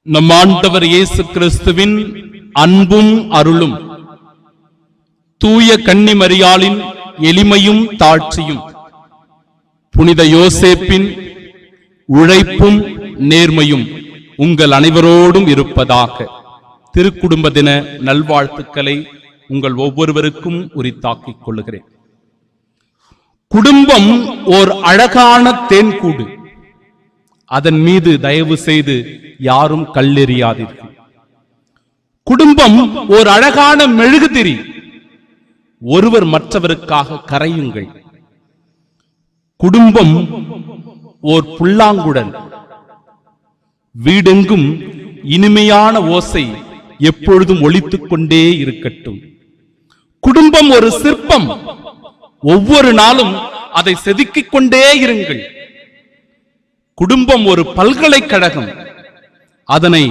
நம் ஆண்டவர் இயேசு கிறிஸ்துவின் அன்பும் அருளும் தூய கன்னி மரியாளின் எளிமையும் தாழ்ச்சியும் புனித யோசேப்பின் உழைப்பும் நேர்மையும் உங்கள் அனைவரோடும் இருப்பதாக. திருக்குடும்ப தின நல்வாழ்த்துக்களை உங்கள் ஒவ்வொருவருக்கும் உரித்தாக்கிக் கொள்கிறேன். குடும்பம் ஓர் அழகான தேன்கூடு. அதன் மீது தயவு செய்து யாரும் கல்லெறியாதீர்கள். குடும்பம் ஓர் அழகான மெழுகுதிரி. ஒருவர் மற்றவருக்காக கரையுங்கள். குடும்பம் ஓர் புல்லாங்குழல். வீடெங்கும் இனிமையான ஓசை எப்பொழுதும் ஒலித்துக் கொண்டே இருக்கட்டும். குடும்பம் ஒரு சிற்பம். ஒவ்வொரு நாளும் அதை செதுக்கிக் கொண்டே இருங்கள். குடும்பம் ஒரு பல்கலைக்கழகம். அதனை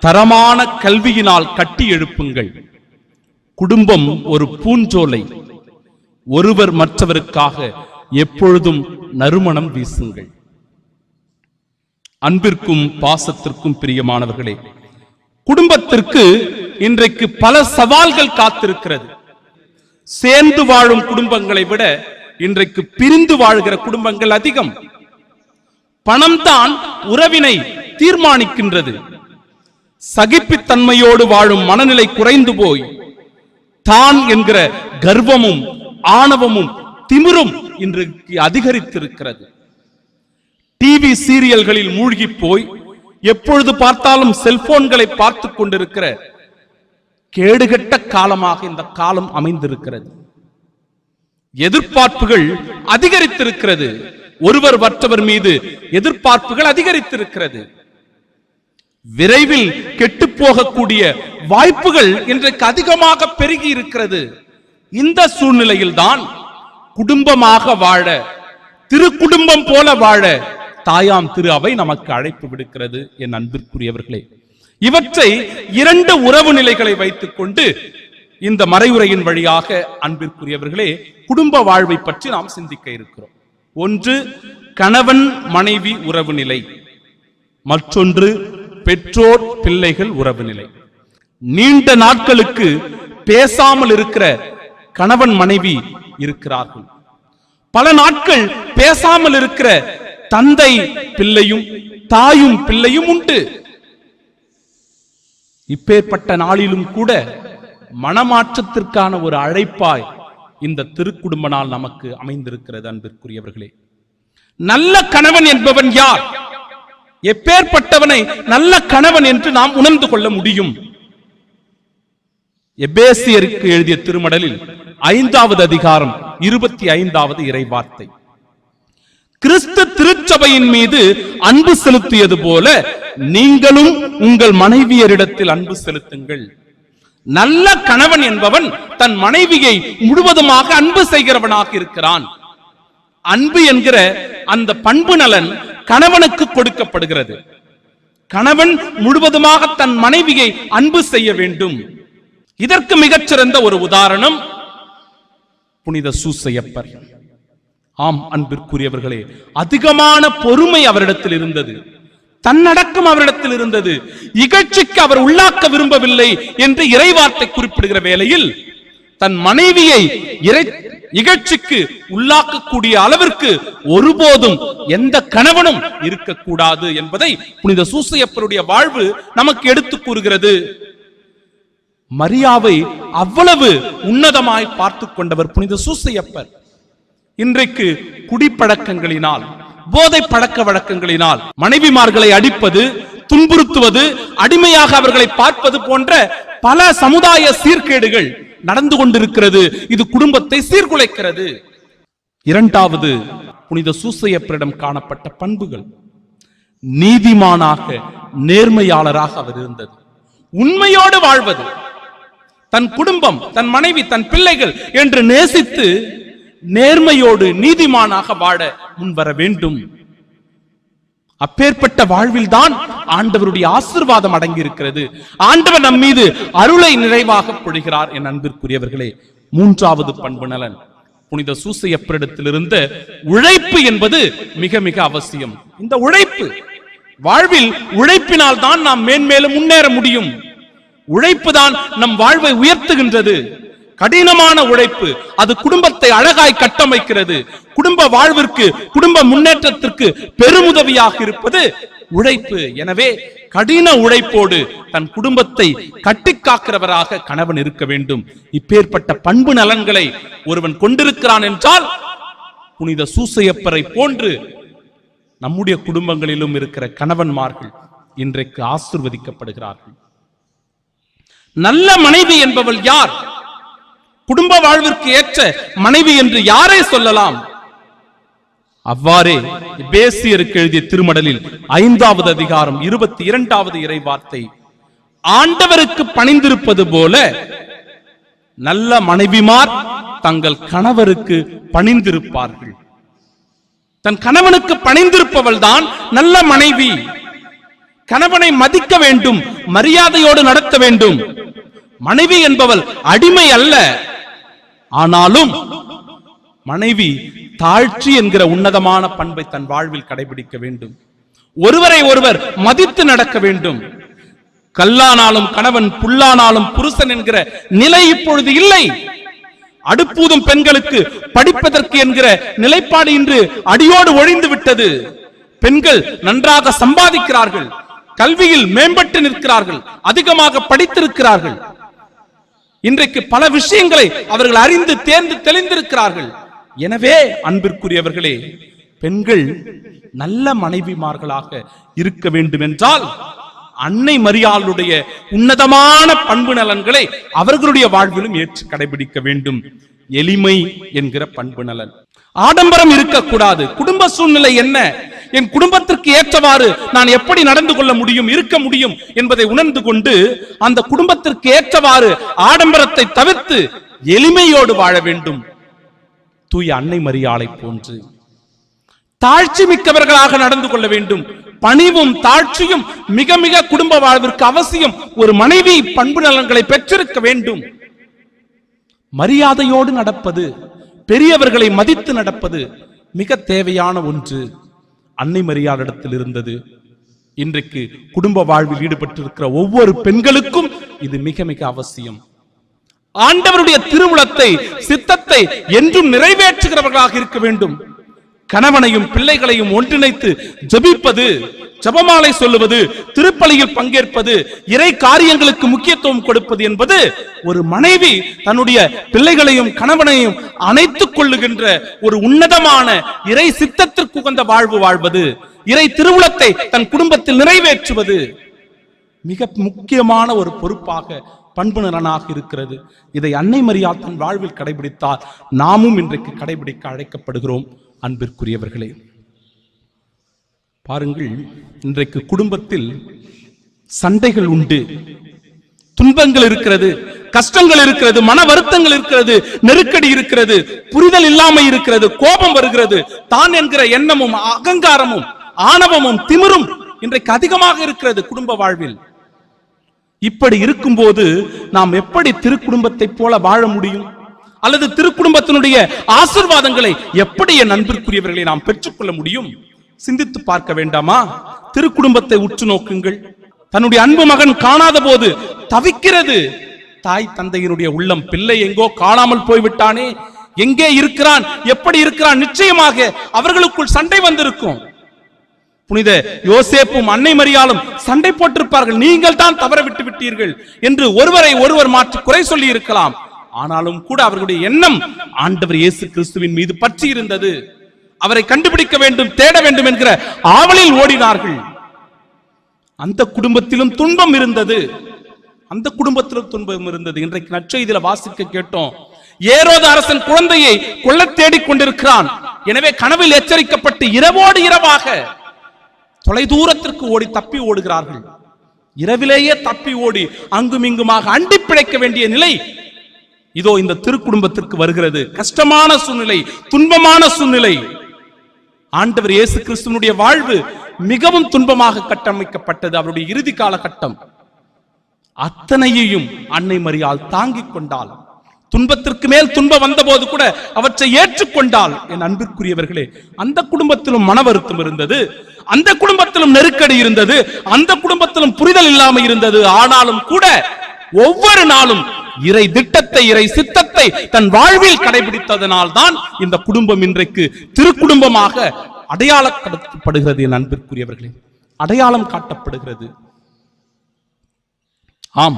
தரமான கல்வியினால் கட்டி எழுப்புங்கள். குடும்பம் ஒரு பூஞ்சோலை. ஒருவர் மற்றவருக்காக எப்பொழுதும் நறுமணம் வீசுங்கள். அன்பிற்கும் பாசத்திற்கும் பிரியமானவர்களே, குடும்பத்திற்கு இன்றைக்கு பல சவால்கள் காத்திருக்கிறது. சேர்ந்து வாழும் குடும்பங்களை விட இன்றைக்கு பிரிந்து வாழ்கிற குடும்பங்கள் அதிகம். பணம் தான் உறவினை தீர்மானிக்கின்றது. சகிப்புத்தன்மையோடு வாழும் மனநிலை குறைந்து போய் தான் என்கிற கர்வமும் ஆணவமும் திமிரும் இன்றைக்கு அதிகரித்திருக்கிறது. டிவி சீரியல்களில் மூழ்கி போய் எப்பொழுது பார்த்தாலும் செல்போன்களை பார்த்து கொண்டிருக்கிற கேடுகட்ட காலமாக இந்த காலம் அமைந்திருக்கிறது. எதிர்பார்ப்புகள் அதிகரித்திருக்கிறது. ஒருவர் மற்றவர் மீது எதிர்பார்ப்புகள் அதிகரித்திருக்கிறது. விரைவில் கெட்டு போகக்கூடிய வாய்ப்புகள் இன்றைக்கு அதிகமாக பெருகி இருக்கிறது. இந்த சூழ்நிலையில் தான் குடும்பமாக வாழ, திருக்குடும்பம் போல வாழ தாயாம் திரு அவை நமக்கு அழைப்பு விடுக்கிறது. என் அன்பிற்குரியவர்களே, இவற்றை இரண்டு உறவு நிலைகளை வைத்துக் கொண்டு இந்த மறைவுரையின் வழியாக அன்பிற்குரியவர்களே குடும்ப வாழ்வை பற்றி நாம் சிந்திக்க இருக்கிறோம். ஒன்று கணவன் மனைவி உறவு நிலை, மற்றொன்று பெற்றோர் பிள்ளைகள் உறவு நிலை. நீண்ட நாட்களுக்கு பேசாமல் இருக்கிற கணவன் மனைவி இருக்கிறார்கள். பல நாட்கள் பேசாமல் இருக்கிற தந்தை பிள்ளையும் தாயும் பிள்ளையும் உண்டு. இப்பேற்பட்ட நாளிலும் கூட மனமாற்றத்திற்கான ஒரு அழைப்பாய் இந்த திருக்குடும்ப நாள் நமக்கு அமைந்திருக்கிறது. அன்பிற்குரியவர்களே, நல்ல கணவன் என்பவன் யார்? எப்பேற்பட்டவனை நல்ல கணவன் என்று நாம் உணர்ந்து கொள்ள முடியும்? எபேசியருக்கு எழுதிய திருமடலில் 5வது அதிகாரம் 25வது இறைவார்த்தை, கிறிஸ்து திருச்சபையின் மீது அன்பு செலுத்தியது போல நீங்களும் உங்கள் மனைவியரிடத்தில் அன்பு செலுத்துங்கள். நல்ல கணவன் என்பவன் தன் மனைவியை முழுவதுமாக அன்பு செய்கிறவனாக இருக்கிறான். அன்பு என்கிற அந்த பண்பு நலன் கணவனுக்கு கொடுக்கப்படுகிறது. கணவன் முழுவதுமாக தன் மனைவியை அன்பு செய்ய வேண்டும். இதற்கு மிகச்சிறந்த ஒரு உதாரணம் புனித சூசையப்பர். ஆம் அன்பிற்குரியவர்களே, அதிகமான பொறுமை அவரிடத்தில் இருந்தது. தன்னடக்கம் அவரிடத்தில் இருந்தது. இகழ்ச்சிக்கு அவர் உள்ளாக்க விரும்பவில்லை என்று இறைவார்த்தை குறிப்பிடுகிற வேளையில் தன் மனைவியை இகழ்ச்சிக்கு உள்ளாக்கக்கூடிய அளவிற்கு ஒருபோதும் எந்த கணவனும் இருக்கக்கூடாது என்பதை புனித சூசையப்பருடைய வாழ்வு நமக்கு எடுத்து கூறுகிறது. மரியாவை அவ்வளவு உன்னதமாய் பார்த்து கொண்டவர் புனித சூசையப்பர். இன்றைக்கு குடிப்பழக்கங்களினால், போதை பழக்க வழக்கங்களினால் மனைவிமார்களை அடிப்பது, துன்புறுத்துவது, அடிமையாக அவர்களை பார்ப்பது போன்ற பல சமுதாய சீர்கேடுகள் நடந்து கொண்டிருக்கிறது. இது குடும்பத்தை சீர்குலைக்கிறது. இரண்டாவது புனித சூசையப்பரிடம் காணப்பட்ட பண்புகள், நீதிமானாக நேர்மையாளராக அவர் இருந்தது. உண்மையோடு வாழ்வது, தன் குடும்பம், தன் மனைவி, தன் பிள்ளைகள் என்று நேசித்து நேர்மையோடு நீதிமானாக வாழ முன்வர வேண்டும். அப்பேற்பட்ட வாழ்வில் தான் ஆண்டவருடைய ஆசீர்வாதம் அடங்கி இருக்கிறது. ஆண்டவர் நம் மீது அருளை நிறைவாக பொழிகிறார். என் அன்பிற்குரியவர்களே, மூன்றாவது பண்பு நலன் புனித சூசையப்பரிடத்தில் இருந்த உழைப்பு என்பது மிக மிக அவசியம். இந்த உழைப்பு வாழ்வில் உழைப்பினால் தான் நாம் மேன்மேலும் முன்னேற முடியும். உழைப்பு தான் நம் வாழ்வை உயர்த்துகின்றது. கடினமான உழைப்பு அது குடும்பத்தை அழகாய் கட்டமைக்கிறது. குடும்ப வாழ்விற்கு, குடும்ப முன்னேற்றத்திற்கு பெருமுதவியாக இருப்பது உழைப்பு. எனவே கடின உழைப்போடு தன் குடும்பத்தை கட்டி காக்கிறவராக கணவன் இருக்க வேண்டும். இப்பேற்பட்ட பண்பு நலன்களை ஒருவன் கொண்டிருக்கிறான் என்றால் புனித சூசையப்பரை போன்று நம்முடைய குடும்பங்களிலும் இருக்கிற கணவன்மார்கள் இன்றைக்கு ஆசீர்வதிக்கப்படுகிறார்கள். நல்ல மனைவி என்பவள் யார்? குடும்ப வாழ்விற்கு ஏற்ற மனைவி என்று யாரை சொல்லலாம்? அவ்வாறே எபேசியருக்கு எழுதிய திருமடலில் 5வது அதிகாரம் 22வது இறை வார்த்தை, ஆண்டவருக்கு பணிந்திருப்பது போல நல்ல மனைவிமார் தங்கள் கணவருக்கு பணிந்திருப்பார்கள். தன் கணவனுக்கு பணிந்திருப்பவள் தான் நல்ல மனைவி. கணவனை மதிக்க வேண்டும், மரியாதையோடு நடத்த வேண்டும். மனைவி என்பவள் அடிமை அல்ல. ஆனாலும் மனைவி தாழ்ச்சி என்கிற உன்னதமான பண்பை தன் வாழ்வில் கடைபிடிக்க வேண்டும். ஒருவரை ஒருவர் மதித்து நடக்க வேண்டும். கல்லானாலும் கணவன், புல்லானாலும் புருஷன் என்கிற நிலை இப்பொழுது இல்லை. அடுப்பூதும் பெண்களுக்கு படிப்பதற்கு என்கிற நிலைப்பாடு இன்று அடியோடு ஒழிந்து விட்டது. பெண்கள் நன்றாக சம்பாதிக்கிறார்கள், கல்வியில் மேம்பட்டு நிற்கிறார்கள், அதிகமாக படித்திருக்கிறார்கள். இன்றைக்கு பல விஷயங்களை அவர்கள் அறிந்து தேர்ந்து தெளிந்திருக்கிறார்கள். எனவே அன்பிற்குரியவர்களே, பெண்கள் நல்ல மனைவிமார்களாக இருக்க வேண்டும் என்றால் அன்னை மரியாளுடைய உன்னதமான பண்பு நலன்களை அவர்களுடைய வாழ்விலும் ஏற்று கடைபிடிக்க வேண்டும். எளிமை என்கிற பண்பு நலன், ஆடம்பரம் இருக்கக்கூடாது. குடும்ப சூழ்நிலை என்ன, என் குடும்பத்திற்கு ஏற்றவாறு நான் எப்படி நடந்து கொள்ள முடியும், இருக்க முடியும் என்பதை உணர்ந்து கொண்டு அந்த குடும்பத்திற்கு ஏற்றவாறு ஆடம்பரத்தை தவிர்த்து எளிமையோடு வாழ வேண்டும். தூய அன்னை மரியாளை போன்று தாழ்ச்சி மிக்கவர்களாக நடந்து கொள்ள வேண்டும். பணிவும் தாழ்ச்சியும் மிக மிக குடும்ப வாழ்விற்கு அவசியம். ஒரு மனைவி பண்பு நலன்களை பெற்றிருக்க வேண்டும். மரியாதையோடு நடப்பது, பெரியவர்களை மதித்து நடப்பது மிக தேவையான ஒன்று. அன்னை மரியாளிடத்தில் இருந்தது. இன்றைக்கு குடும்ப வாழ்வில் ஈடுபட்டிருக்கிற ஒவ்வொரு பெண்களுக்கும் இது மிக மிக அவசியம். ஆண்டவருடைய திருவுளத்தை, சித்தத்தை என்றும் நிறைவேற்றுகிறவர்களாக இருக்க வேண்டும். கணவனையும் பிள்ளைகளையும் ஒன்றிணைத்து ஜெபிப்பது, ஜெபமாலை சொல்லுவது, திருப்பலியில் பங்கேற்பது, இறை காரியங்களுக்கு முக்கியத்துவம் கொடுப்பது என்பது ஒரு மனைவி தன்னுடைய பிள்ளைகளையும் கணவனையும் அணைத்துக் கொள்ளுகின்ற ஒரு உன்னதமான இறை சித்தத்திற்கு உகந்த வாழ்வு வாழ்வது, இறை திருவுளத்தை தன் குடும்பத்தில் நிறைவேற்றுவது மிக முக்கியமான ஒரு பொறுப்பாக, பண்பு நலனாக இருக்கிறது. இதை அன்னை மரியாள் தன் வாழ்வில் கடைபிடித்தால் நாமும் இன்றைக்கு கடைபிடிக்க அழைக்கப்படுகிறோம். அன்பிற்குரியவர்களே, பாருங்கள், இன்றைக்கு குடும்பத்தில் சண்டைகள் உண்டு, துன்பங்கள் இருக்கிறது, கஷ்டங்கள் இருக்கிறது, மன வருத்தங்கள் இருக்கிறது, நெருக்கடி இருக்கிறது, புரிதல் இல்லாமை இருக்கிறது, கோபம் வருகிறது, தான் என்கிற எண்ணமும் அகங்காரமும் ஆணவமும் திமிரும் இன்றைக்கு அதிகமாக இருக்கிறது குடும்ப வாழ்வில். இப்படி இருக்கும்போது நாம் எப்படி திருக்குடும்பத்தை போல வாழ முடியும்? அல்லது திருக்குடும்பத்தினுடைய ஆசீர்வாதங்களை எப்படி என் அன்பிற்குரியவர்களை நாம் பெற்றுக்கொள்ள முடியும்? சிந்தித்து பார்க்க வேண்டாமா? திருக்குடும்பத்தை உற்று நோக்குங்கள். தன்னுடைய அன்பு மகன் காணாத போது தவிக்கிறது தாய் தந்தையினுடைய உள்ளம். பிள்ளை எங்கோ காணாமல் போய்விட்டானே, எங்கே இருக்கிறான், எப்படி இருக்கிறான்? நிச்சயமாக அவர்களுக்குள் சண்டை வந்திருக்கும். புனித யோசேப்பும் அன்னை மரியாளும் சண்டை போட்டிருப்பார்கள். நீங்கள் தான் தவற விட்டு விட்டீர்கள் என்று ஒருவரை ஒருவர் மாற்றி குறை சொல்லி இருக்கலாம். ஆனாலும் கூட அவர்களுடைய எண்ணம் ஆண்டவர் இயேசு கிறிஸ்துவின் மீது பற்றி இருந்தது. அவரை கண்டுபிடிக்க வேண்டும், தேட வேண்டும் என்கிற ஆவலில் ஓடினார்கள். அந்த குடும்பத்திலும் துன்பம் இருந்தது, அந்த குடும்பத்திலும் துன்பம் இருந்தது. இன்றைக்கு நற்செய்தியில வாசிக்க கேட்டோம், ஏரோது அரசன் குழந்தையை கொல்ல தேடிக் கொண்டிருக்கிறான். எனவே கனவில் எச்சரிக்கப்பட்டு இரவோடு இரவாக தொலை தூரத்திற்கு ஓடி தப்பி ஓடுகிறார்கள். இரவிலேயே தப்பி ஓடி அங்கும் இங்குமாக அண்டி பிழைக்க வேண்டிய நிலை இதோ இந்த திருக்குடும்பத்திற்கு வருகிறது. கஷ்டமான சூழ்நிலை, துன்பமான சூழ்நிலை. ஆண்டவர் இயேசு கிறிஸ்துவினுடைய வாழ்வு மிகவும் துன்பமாக கட்டமைக்கப்பட்டது. அவருடைய இறுதி காலகட்டம் அத்தனையையும் அன்னை மரியாள் தாங்கிக் கொண்டாள். துன்பத்திற்கு மேல் துன்பம் வந்த போது கூட அவற்றை ஏற்றுக்கொண்டால், என் அன்பிற்குரியவர்களே, அந்த குடும்பத்திலும் மன வருத்தம் இருந்தது, அந்த குடும்பத்திலும் நெருக்கடி இருந்தது, அந்த குடும்பத்திலும் புரிதல் இல்லாமல் இருந்தது. ஆனாலும் கூட ஒவ்வொரு நாளும் இறை திட்டத்தை, இறை சித்தத்தை தன் வாழ்வில் கடைபிடித்ததனால் தான் இந்த குடும்பம் இன்றைக்கு திருக்குடும்பமாக அடையாளப்படுத்தப்படுகிறது. என் அன்பிற்குரியவர்களே, அடையாளம் காட்டப்படுகிறது. ஆம்,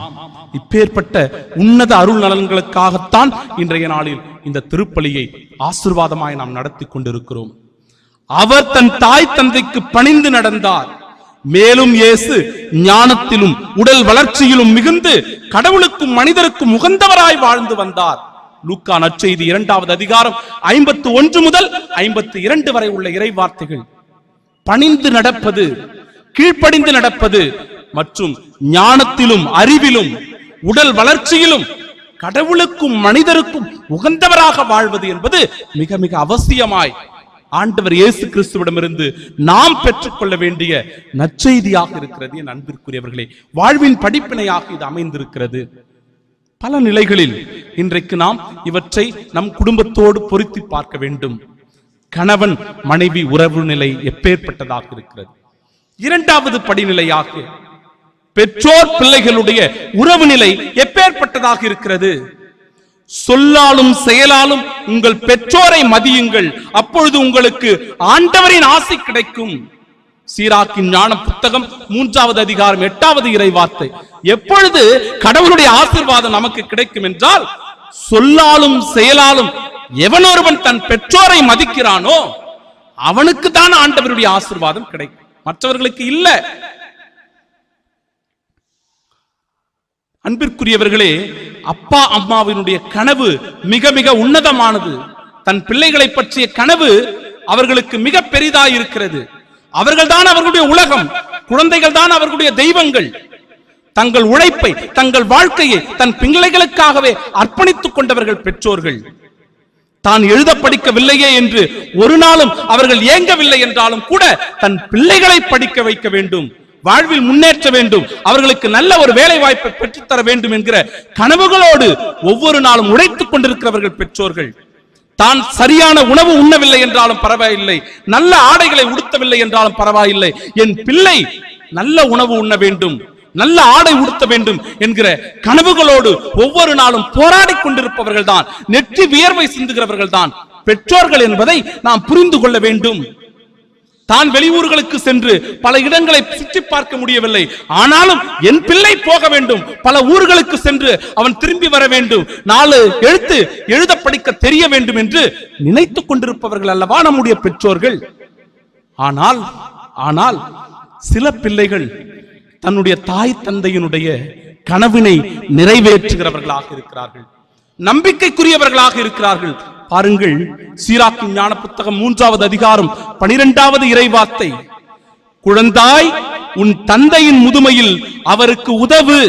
இப்பேற்பட்ட உன்னத அருள் நலன்களுக்காகத்தான் இன்றைய நாளில் இந்த திருப்பலியை ஆசீர்வாதமாய் நாம் நடத்தி கொண்டிருக்கிறோம். அவர் தன் தாய் தந்தைக்கு பணிந்து நடந்தார். மேலும் இயேசு ஞானத்திலும் உடல் வளர்ச்சியிலும் மிகுந்து கடவுளுக்கும் மனிதருக்கும் உகந்தவராய் வாழ்ந்து வந்தார். லூக்கா நற்செய்தி 2வது அதிகாரம் 51 முதல் 52 வரை உள்ள இறை வார்த்தைகள் பணிந்து நடப்பது, கீழ்ப்படிந்து நடப்பது மற்றும் ஞானத்திலும் அறிவிலும் உடல் வளர்ச்சியிலும் கடவுளுக்கும் மனிதருக்கும் உகந்தவராக வாழ்வது என்பது மிக மிக அவசியமாய் ஆண்டவர் இயேசு கிறிஸ்துவிடமிருந்து நாம் பெற்றுக்கொள்ள வேண்டிய நற்செய்தியாக இருக்கிறது. என் அன்பிற்குரியவர்களே, வாழ்வின் படிப்பினையாக இது அமைந்திருக்கிறது. பல நிலைகளில் இன்றைக்கு நாம் இவற்றை நம் குடும்பத்தோடு பொருத்தி பார்க்க வேண்டும். கணவன் மனைவி உறவு நிலை எப்பேற்பட்டதாக இருக்கிறது. 2வது படிநிலையாக பெற்றோர் பிள்ளைகளுடைய உறவு நிலை எப்பேற்பட்டதாக இருக்கிறது. சொல்லாலும் செயலாலும் உங்கள் பெற்றோரை மதியுங்கள், அப்பொழுது உங்களுக்கு ஆண்டவரின் ஆசை கிடைக்கும். சீராக்கின் ஞான புத்தகம் 3வது அதிகாரம் 8வது இறை வார்த்தை. எப்பொழுது கடவுளுடைய ஆசீர்வாதம் நமக்கு கிடைக்கும் என்றால், சொல்லாலும் செயலாலும் எவனொருவன் தன் பெற்றோரை மதிக்கிறானோ அவனுக்கு தான் ஆண்டவருடைய ஆசீர்வாதம் கிடைக்கும், மற்றவர்களுக்கு இல்ல. அன்பிற்குரியவர்களே, அப்பா அம்மாவினுடைய கனவு மிக மிக உன்னதமானது. தன் பிள்ளைகளை பற்றிய கனவு அவர்களுக்கு மிக பெரிதாய் இருக்கிறது. அவர்கள் தான் அவர்களுடைய உலகம், குழந்தைகள் தான் அவர்களுடைய தெய்வங்கள். தங்கள் உழைப்பை, தங்கள் வாழ்க்கையை தன் பிள்ளைகளுக்காகவே அர்ப்பணித்துக் கொண்டவர்கள் பெற்றோர்கள். தான் எழுத படிக்கவில்லையே என்று ஒரு நாளும் அவர்கள் ஏங்கவில்லை என்றாலும் கூட தன் பிள்ளைகளை படிக்க வைக்க வேண்டும், வாழ்வில் முன்னேற்ற வேண்டும், அவர்களுக்கு நல்ல ஒரு வேலை வாய்ப்பை பெற்றுத்தர வேண்டும் என்கிற கனவுகளோடு ஒவ்வொரு நாளும் உழைத்துக் கொண்டிருக்கிறவர்கள் பெற்றோர்கள். தான் சரியான உணவு உண்ணவில்லை என்றாலும் பரவாயில்லை, நல்ல ஆடைகளை உடுத்தவில்லை என்றாலும் பரவாயில்லை, என் பிள்ளை நல்ல உணவு உண்ண வேண்டும், நல்ல ஆடை உடுத்த வேண்டும் என்கிற கனவுகளோடு ஒவ்வொரு நாளும் போராடி கொண்டிருப்பவர்கள் தான், நெற்றி வியர்வை சிந்துகிறவர்கள் தான் பெற்றோர்கள் என்பதை நாம் புரிந்து கொள்ள வேண்டும். தான் வெளியூர்களுக்கு சென்று பல இடங்களை சுற்றி பார்க்க முடியவில்லை, ஆனாலும் என் பிள்ளை போக வேண்டும், பல ஊர்களுக்கு சென்று அவன் திரும்பி வர வேண்டும், 4 எழுத்து எழுத படிக்க தெரிய வேண்டும் என்று நினைத்துக் கொண்டிருப்பவர்கள் அல்லவா நம்முடைய பெற்றோர்கள். ஆனால் சில பிள்ளைகள் தன்னுடைய தாய் தந்தையினுடைய கனவினை நிறைவேற்றுகிறவர்களாக இருக்கிறார்கள், நம்பிக்கைக்குரியவர்களாக இருக்கிறார்கள். பாருங்கள், சீராக்கின் ஞான புத்தகம் 3வது அதிகாரம் 12வது இறை வார்த்தை. குழந்தாய், உன் தந்தையின் முதுமையில் அவருக்கு உதவு,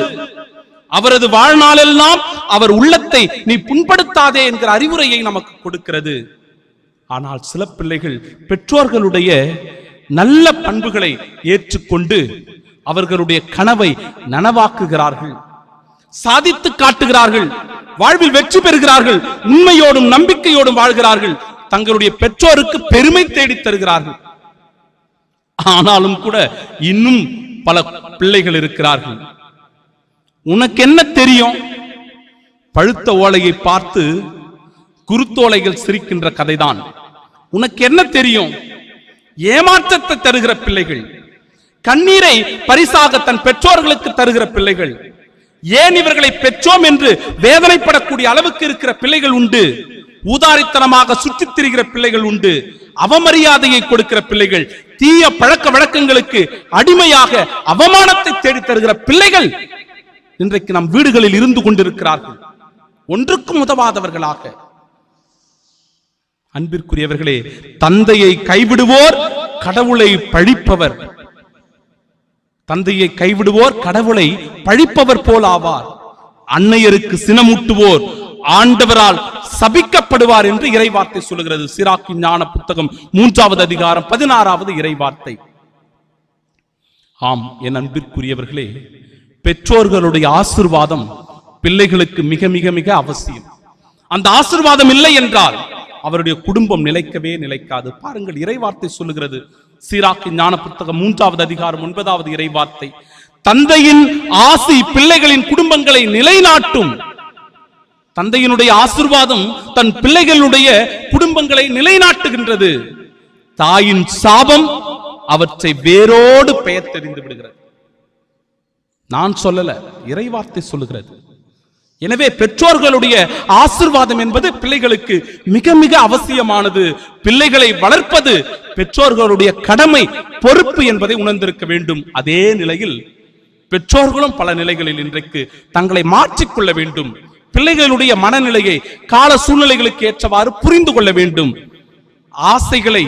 அவரது வாழ்நாளெல்லாம் அவர் உள்ளத்தை நீ புண்படுத்தாதே என்கிற அறிவுரையை நமக்கு கொடுக்கிறது. ஆனால் சில பிள்ளைகள் பெற்றோர்களுடைய நல்ல பண்புகளை ஏற்றுக்கொண்டு அவர்களுடைய கனவை நனவாக்குகிறார்கள், சாதித்து காட்டுகிறார்கள், வாழ்வில் வெற்றி பெறுகிறார்கள், உண்மையோடும் நம்பிக்கையோடும் வாழ்கிறார்கள், தங்களுடைய பெற்றோருக்கு பெருமை தேடி தருகிறார்கள். ஆனாலும் கூட இன்னும் பல பிள்ளைகள் இருக்கிறார்கள். உனக்கு என்ன தெரியும்? பழுத்த ஓலையை பார்த்து குருத்தோலைகள் சிரிக்கின்ற கதைதான். உனக்கு என்ன தெரியும்? ஏமாற்றத்தை தருகிற பிள்ளைகள், கண்ணீரை பரிசாக தன் பெற்றோர்களுக்கு தருகிற பிள்ளைகள், ஏன் இவர்களை பெற்றோம் என்று வேதனைப்படக்கூடிய அளவுக்கு இருக்கிற பிள்ளைகள் உண்டு. ஊதாரித்தனமாக சுற்றித் திரிகிற பிள்ளைகள் உண்டு. அவமரியாதையை கொடுக்கிற பிள்ளைகள், தீய பழக்க வழக்கங்களுக்கு அடிமையாக அவமானத்தை தேடி தருகிற பிள்ளைகள் இன்றைக்கு நம் வீடுகளில் இருந்து கொண்டிருக்கிறார்கள், ஒன்றுக்கும் உதவாதவர்களாக. அன்பிற்குரியவர்களே, தந்தையை கைவிடுவோர் கடவுளை பழிப்பவர், தந்தையை கைவிடுவோர் கடவுளை பழிப்பவர் போல் ஆவார். அன்னையருக்கு சினமூட்டுவோர் ஆண்டவரால் சபிக்கப்படுவார் என்று இறைவார்த்தை சொல்லுகிறது. சீராக்கின் ஞான புத்தகம் 3வது அதிகாரம் 16வது இறைவார்த்தை. ஆம், என் அன்பிற்குரியவர்களே, பெற்றோர்களுடைய ஆசீர்வாதம் பிள்ளைகளுக்கு மிக மிக மிக அவசியம். அந்த ஆசீர்வாதம் இல்லை என்றால் அவருடைய குடும்பம் நிலைக்கவே நிலைக்காது. பாருங்கள், இறைவார்த்தை சொல்லுகிறது, சீராக்கின் ஞான புத்தகம் 3வது அதிகாரம் 9வது இறைவார்த்தை, தந்தையின் ஆசி பிள்ளைகளின் குடும்பங்களை நிலைநாட்டும். தந்தையினுடைய ஆசீர்வாதம் தன் பிள்ளைகளுடைய குடும்பங்களை நிலைநாட்டுகின்றது. தாயின் சாபம் அவற்றை வேரோடு பெயர்த்தெறிந்து விடுகிறது. நான் சொல்லல, இறைவார்த்தை சொல்லுகிறது. எனவே பெற்றோர்களுடைய ஆசீர்வாதம் என்பது பிள்ளைகளுக்கு மிக மிக அவசியமானது. பிள்ளைகளை வளர்ப்பது பெற்றோர்களுடைய கடமை, பொறுப்பு என்பதை உணர்ந்திருக்க வேண்டும். அதே நிலையில் பெற்றோர்களும் பல நிலைகளில் இன்றைக்கு தங்களை மாற்றிக்கொள்ள வேண்டும். பிள்ளைகளுடைய மனநிலையை கால சூழ்நிலைகளுக்கு ஏற்றவாறு புரிந்து கொள்ள வேண்டும். ஆசைகளை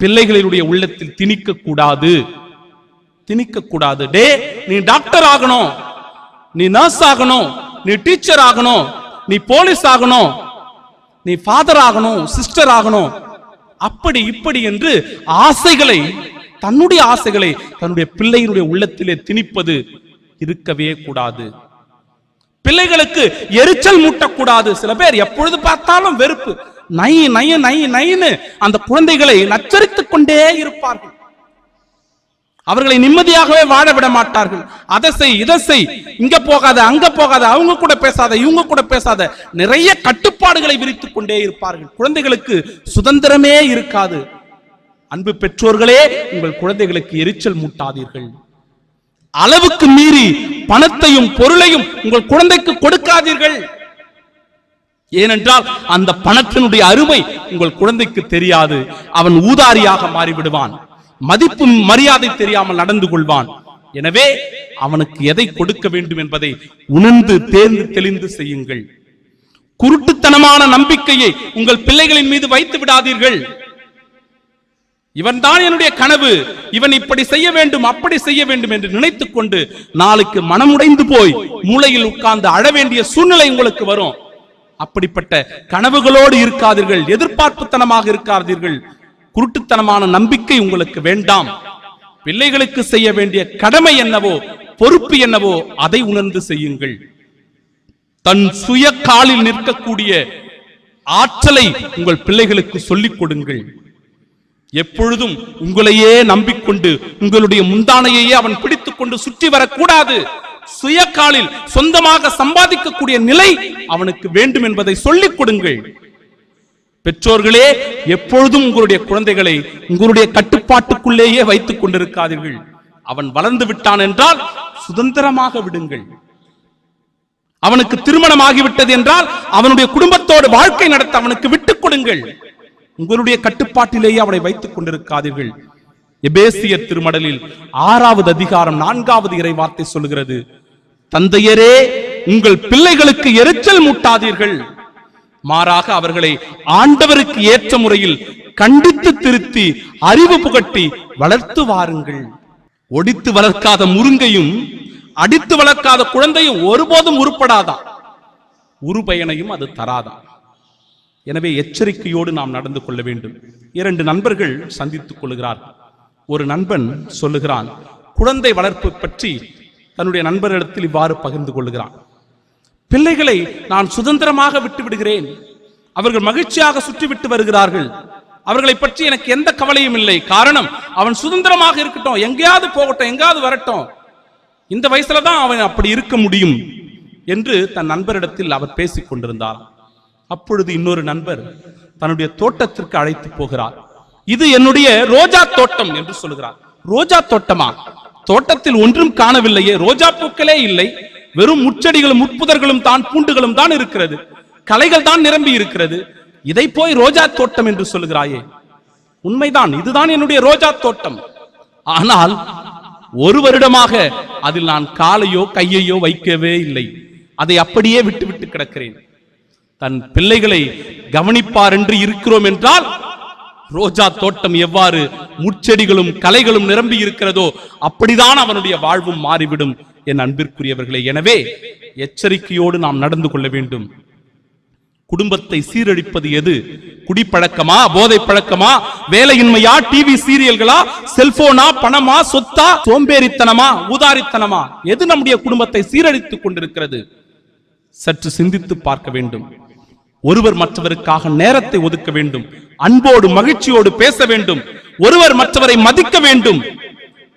பிள்ளைகளுடைய உள்ளத்தில் திணிக்க கூடாது. டே, நீ டாக்டர் ஆகணும், நீ நர்ஸ் ஆகணும், நீ டீச்சர் ஆகணும், நீ போலீஸ் ஆகணும், நீ ஃபாதர் ஆகணும், சிஸ்டர் ஆகணும், அப்படி இப்படி என்று ஆசைகளை, தன்னுடைய ஆசைகளை தன்னுடைய பிள்ளையினுடைய உள்ளத்திலே திணிப்பது இருக்கவே கூடாது. பிள்ளைகளுக்கு எரிச்சல் மூட்டக்கூடாது. சில பேர் எப்பொழுது பார்த்தாலும் வெறுப்பு, நை நய நை நைன்னு அந்த குழந்தைகளை நச்சரித்துக் கொண்டே இருப்பார்கள். அவர்களை நிம்மதியாகவே வாழ விட மாட்டார்கள். அதை செய், இதை செய், இங்க போகாத, அங்க போகாத, அவங்க கூட பேசாத, இவங்க கூட பேசாத, நிறைய கட்டுப்பாடுகளை விரித்துக் கொண்டே இருப்பார்கள். குழந்தைகளுக்கு சுதந்திரமே இருக்காது. அன்பு பெற்றோர்களே, உங்கள் குழந்தைகளுக்கு எரிச்சல் மூட்டாதீர்கள். அளவுக்கு மீறி பணத்தையும் பொருளையும் உங்கள் குழந்தைக்கு கொடுக்காதீர்கள். ஏனென்றால் அந்த பணத்தினுடைய அருமை உங்கள் குழந்தைக்கு தெரியாது. அவன் ஊதாரியாக மாறிவிடுவான், மதிப்பு மரியாதை தெரியாமல் நடந்து கொள்வான். எனவே அவனுக்கு எதை கொடுக்க வேண்டும் என்பதை உணர்ந்து தேர்ந்து தெளிந்து செய்யுங்கள். குருட்டுத்தனமான நம்பிக்கையை உங்கள் பிள்ளைகளின் மீது வைத்து விடாதீர்கள். இவன் தான் என்னுடைய கனவு, இவன் இப்படி செய்ய வேண்டும், அப்படி செய்ய வேண்டும் என்று நினைத்துக் கொண்டு நாளுக்கு மனமுடைந்து போய் மூளையில் உட்கார்ந்து அழ வேண்டிய சூழ்நிலை உங்களுக்கு வரும். அப்படிப்பட்ட கனவுகளோடு இருக்காதீர்கள், எதிர்பார்ப்புத்தனமாக இருக்காதீர்கள். குருட்டுத்தனமான நம்பிக்கை உங்களுக்கு வேண்டாம். பிள்ளைகளுக்கு செய்ய வேண்டிய கடமை என்னவோ, பொறுப்பு என்னவோ அதை உணர்ந்து செய்யுங்கள். தன் சுய காலில் நிற்கக்கூடிய ஆற்றலை உங்கள் பிள்ளைகளுக்கு சொல்லிக் கொடுங்கள். எப்பொழுதும் உங்களையே நம்பிக்கொண்டு உங்களுடைய முந்தானையே அவன் பிடித்துக் கொண்டு சுற்றி வரக்கூடாது. சுய காலில் சொந்தமாக சம்பாதிக்கக்கூடிய நிலை அவனுக்கு வேண்டும் என்பதை சொல்லிக் கொடுங்கள். பெற்றோர்களே, எப்பொழுதும் உங்களுடைய குழந்தைகளை உங்களுடைய கட்டுப்பாட்டுக்குள்ளேயே வைத்துக் கொண்டிருக்காதீர்கள். அவன் வளர்ந்து விட்டான் என்றால் சுதந்திரமாக விடுங்கள். அவனுக்கு திருமணம் ஆகிவிட்டது என்றால் அவனுடைய குடும்பத்தோடு வாழ்க்கை நடத்த அவனுக்கு விட்டுக் கொடுங்கள். உங்களுடைய கட்டுப்பாட்டிலேயே அவனை வைத்துக் கொண்டிருக்காதீர்கள். எபேசியர் திருமடலில் 6வது அதிகாரம் 4வது இறைவார்த்தை சொல்லுகிறது, தந்தையரே, உங்கள் பிள்ளைகளுக்கு எரிச்சல் மூட்டாதீர்கள், மாறாக அவர்களை ஆண்டவருக்கு ஏற்ற முறையில் கண்டித்து திருத்தி அறிவு புகட்டி வளர்த்து வாருங்கள். ஒடித்து வளர்க்காத முருங்கையும் அடித்து வளர்க்காத குழந்தையும் ஒருபோதும் உருப்படாதான், உருபயனையும் அது தராதான். எனவே எச்சரிக்கையோடு நாம் நடந்து கொள்ள வேண்டும். 2 நண்பர்கள் சந்தித்துக் கொள்கிறார்கள். ஒரு நண்பன் சொல்லுகிறான், குழந்தை வளர்ப்பு பற்றி தன்னுடைய நண்பரிடத்தில் இவ்வாறு பகிர்ந்து கொள்கிறான். பிள்ளைகளை நான் சுதந்திரமாக விட்டு விடுகிறேன், அவர்கள் மகிழ்ச்சியாக சுற்றிவிட்டு வருகிறார்கள், அவர்களை பற்றி எனக்கு எந்த கவலையும் இல்லை. காரணம், அவன் சுதந்திரமாக இருக்கட்டும், எங்கேயாவது போகட்டும், எங்காவது வரட்டும், இந்த வயசுல தான் அவன் அப்படி இருக்க முடியும் என்று தன் நண்பரிடத்தில் அவர் பேசிக் கொண்டிருந்தார். அப்பொழுது இன்னொரு நண்பர் தன்னுடைய தோட்டத்திற்கு அழைத்து போகிறார். இது என்னுடைய ரோஜா தோட்டம் என்று சொல்கிறார். ரோஜா தோட்டமா? தோட்டத்தில் ஒன்றும் காணவில்லையே, ரோஜா பூக்களே இல்லை, வெறும் முச்செடிகளும் முட்புதர்களும் தான், பூண்டுகளும் தான் இருக்கிறது, களைகள் தான் நிரம்பி இருக்கிறது, இதை போய் ரோஜா தோட்டம் என்று சொல்லுகிறாயே? உண்மைதான், இதுதான் என்னுடைய ரோஜா தோட்டம். ஆனால் 1 வருடமாக அதில் நான் காலையோ கையையோ வைக்கவே இல்லை, அதை அப்படியே விட்டு கிடக்கிறேன். தன் பிள்ளைகளை கவனிப்பார் என்று இருக்கிறோம் என்றால் ரோஜா தோட்டம் எவ்வாறு முட்செடிகளும் களைகளும் நிரம்பி இருக்கிறதோ அப்படிதான் அவனுடைய வாழ்வும் மாறிவிடும். என் அன்பிற்குரியவர்களே, எனவே எச்சரிக்கையோடு நாம் நடந்து கொள்ள வேண்டும். குடும்பத்தை சீரழிப்பது எது? குடிப்பழக்கமா, போதை பழக்கமா, வேலையின்மையா, டிவி சீரியல்களா, செல்போனா, பணமா, சொத்தா, சோம்பேறித்தனமா, ஊதாரித்தனமா? எது நம்முடைய குடும்பத்தை சீரழித்துக் கொண்டிருக்கிறது? சற்று சிந்தித்து பார்க்க வேண்டும். ஒருவர் மற்றவருக்காக நேரத்தை ஒதுக்க வேண்டும், அன்போடு மகிழ்ச்சியோடு பேச வேண்டும், ஒருவர் மற்றவரை மதிக்க வேண்டும்.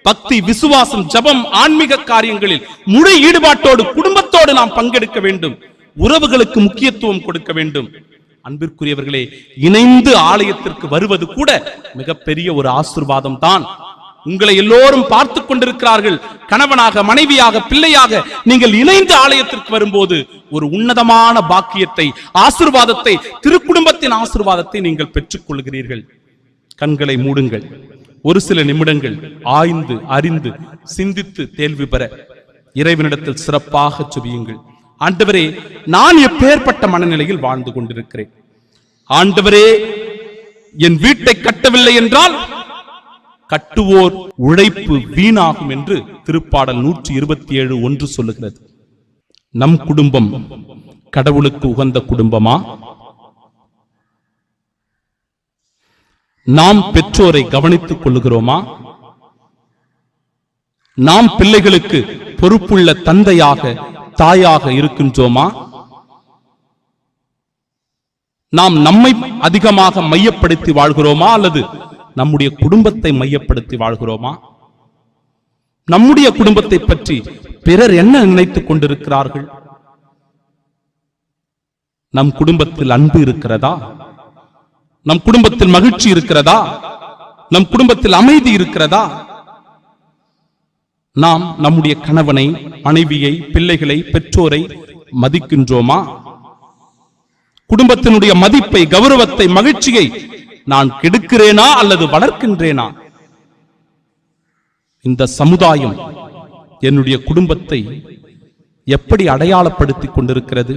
பக்தி, விசுவாசம், ஜபம், ஆன்மீக காரியங்களில் முழு ஈடுபாட்டோடு குடும்பத்தோடு நாம் பங்கெடுக்க வேண்டும். உறவுகளுக்கு முக்கியத்துவம் கொடுக்க வேண்டும். அன்பிற்குரியவர்களே, இணைந்து ஆலயத்திற்கு வருவது கூட மிகப்பெரிய ஒரு ஆசீர்வாதம் தான். உங்களை எல்லோரும் பார்த்து கொண்டிருக்கிறார்கள். கணவனாக, மனைவியாக, பிள்ளையாக நீங்கள் இணைந்து ஆலயத்திற்கு வரும்போது ஒரு உன்னதமான பாக்கியத்தை, ஆசீர்வாதத்தை, திருக்குடும்பத்தின் ஆசீர்வாதத்தை நீங்கள் பெற்றுக் கொள்கிறீர்கள். கண்களை மூடுங்கள். ஒரு சில நிமிடங்கள் ஆய்ந்து அறிந்து சிந்தித்து தேர்வு பெற இறைவனிடத்தில் சிறப்பாக செபியுங்கள். ஆண்டவரே, நான் எப்பேற்பட்ட மனநிலையில் வாழ்ந்து கொண்டிருக்கிறேன். ஆண்டவரே, என் வீட்டை கட்டவில்லை என்றால் கட்டுவோர் உழைப்பு வீணாகும் என்று திருப்பாடல் 127:1 சொல்லுகிறது. நம் குடும்பம் கடவுளுக்கு உகந்த குடும்பமா? நாம் பெற்றோரை கவனித்துக் கொள்ளுகிறோமா? நாம் பிள்ளைகளுக்கு பொறுப்புள்ள தந்தையாக, தாயாக இருக்கின்றோமா? நாம் நம்மை அதிகமாக மையப்படுத்தி வாழ்கிறோமா அல்லது நம்முடைய குடும்பத்தை மையப்படுத்தி வாழ்கிறோமா? நம்முடைய குடும்பத்தை பற்றி பிறர் என்ன நினைத்துக் கொண்டிருக்கிறார்கள்? நம் குடும்பத்தில் அன்பு இருக்கிறதா? நம் குடும்பத்தில் மகிழ்ச்சி இருக்கிறதா? நம் குடும்பத்தில் அமைதி இருக்கிறதா? நாம் நம்முடைய கணவனை, மனைவியை, பிள்ளைகளை, பெற்றோரை மதிக்கின்றோமா? குடும்பத்தினுடைய மதிப்பை, கௌரவத்தை, மகிழ்ச்சியை நான் கெடுக்கிறேனா அல்லது வளர்க்கின்றேனா? இந்த சமுதாயம் என்னுடைய குடும்பத்தை எப்படி அடையாளப்படுத்திக் கொண்டிருக்கிறது?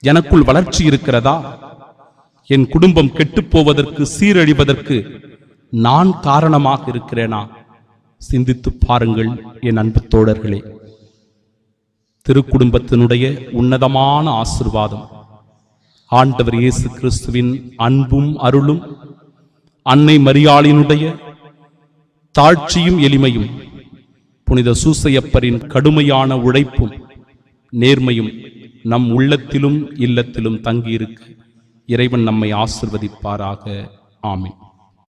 எனக்குள் வளர்ச்சி இருக்கிறதா? என் குடும்பம் கெட்டுப் போவதற்கு, சீரழிவதற்கு நான் காரணமாக இருக்கிறேனா? சிந்தித்து பாருங்கள் என் அன்பு தோழர்களே. திருக்குடும்பத்தினுடைய உன்னதமான ஆசீர்வாதம் ஆண்டவர் இயேசு கிறிஸ்துவின் அன்பும் அருளும், அன்னை மரியாளினுடைய தாழ்ச்சியும் எளிமையும், புனித சூசையப்பரின் கடுமையான உழைப்பும் நேர்மையும் நம் உள்ளத்திலும் இல்லத்திலும் தங்கியிருக்க இறைவன் நம்மை ஆசிர்வதிப்பாராக. ஆமென்.